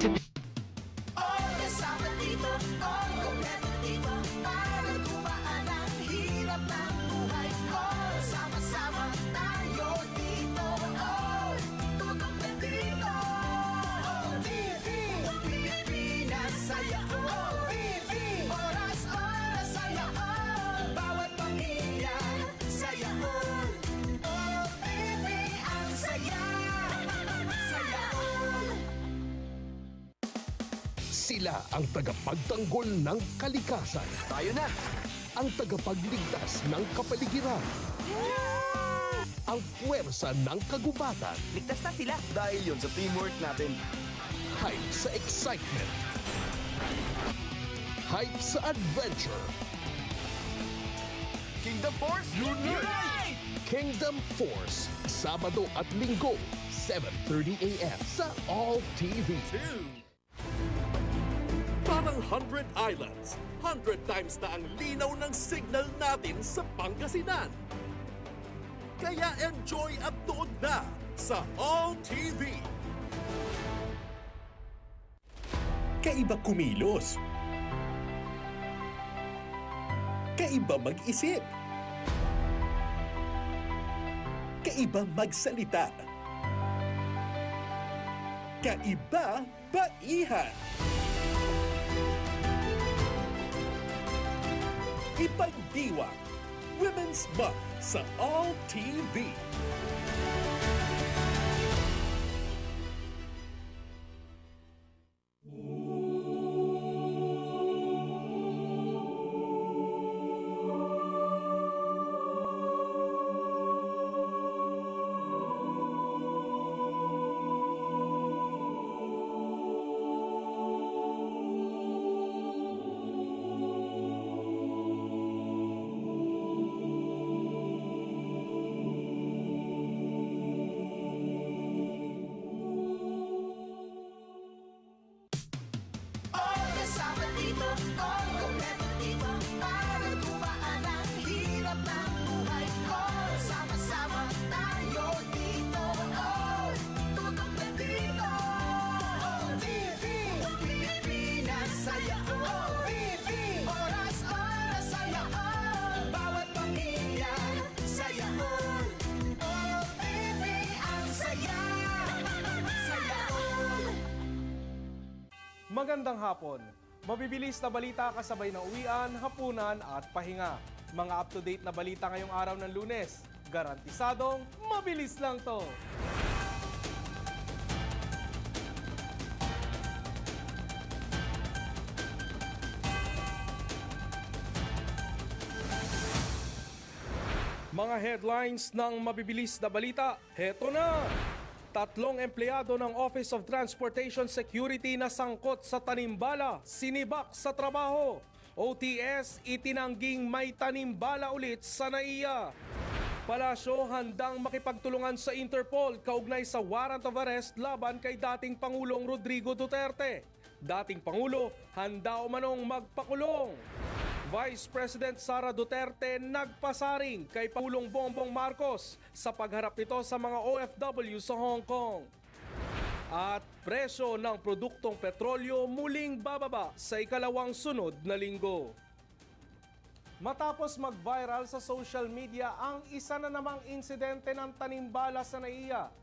Kasama dito, kompleto dito, para gumaan ang hirap ng buhay ko. Sama-sama tayo dito, tutok na dito. TV, Pilipinas, saya ko. TV, oras-oras, saya ko. Bawat pamilya, saya ko. TV, ang saya, saya ko. Sila ang tagapagtanggol ng kalikasan. Tayo na! Ang tagapagligtas ng kapaligiran. Ang puwersa ng kagubatan. Ligtas na sila. Dahil yun sa teamwork natin. Hype sa excitement. Hype sa adventure. Kingdom Force, unite! Kingdom Force. Sabado at Linggo, 7:30 a.m. sa All TV. Parang 100 Islands, 100 times na ang linaw ng signal natin sa Pangasinan. Kaya enjoy at tuod na sa All TV. Kaiba kumilos. Kaiba mag-isip. Kaiba magsalita. Kaiba baihan. Ipagdiwang Women's Month sa All TV. Kasama dito, kompleto dito, para gumaan ang hirap ng buhay ko. Sama-sama tayo dito, tutok na dito. TV, Pilipinas, saya ko. TV, oras-oras, saya ko. Bawat pamilya, saya ko. TV, ang saya, saya ko. Magandang hapon. Mabibilis na balita kasabay ng uwian, hapunan at pahinga. Mga up-to-date na balita ngayong araw ng Lunes. Garantisadong mabilis lang to. Mga headlines ng mabibilis na balita, heto na! 3 empleyado ng Office of Transportation Security na sangkot sa tanimbala, sinibak sa trabaho. OTS itinangging may tanimbala ulit sa NAIA. Palasyo handang makipagtulungan sa Interpol kaugnay sa warrant of arrest laban kay dating Pangulong Rodrigo Duterte. Dating Pangulo handa umanong magpakulong. Vice President Sara Duterte nagpasaring kay Pangulong Bongbong Marcos sa pagharap nito sa mga OFW sa Hong Kong. At presyo ng produktong petrolyo muling bababa sa ikalawang sunod na linggo. Matapos mag-viral sa social media ang isa na namang insidente ng tanimbala sa NAIA,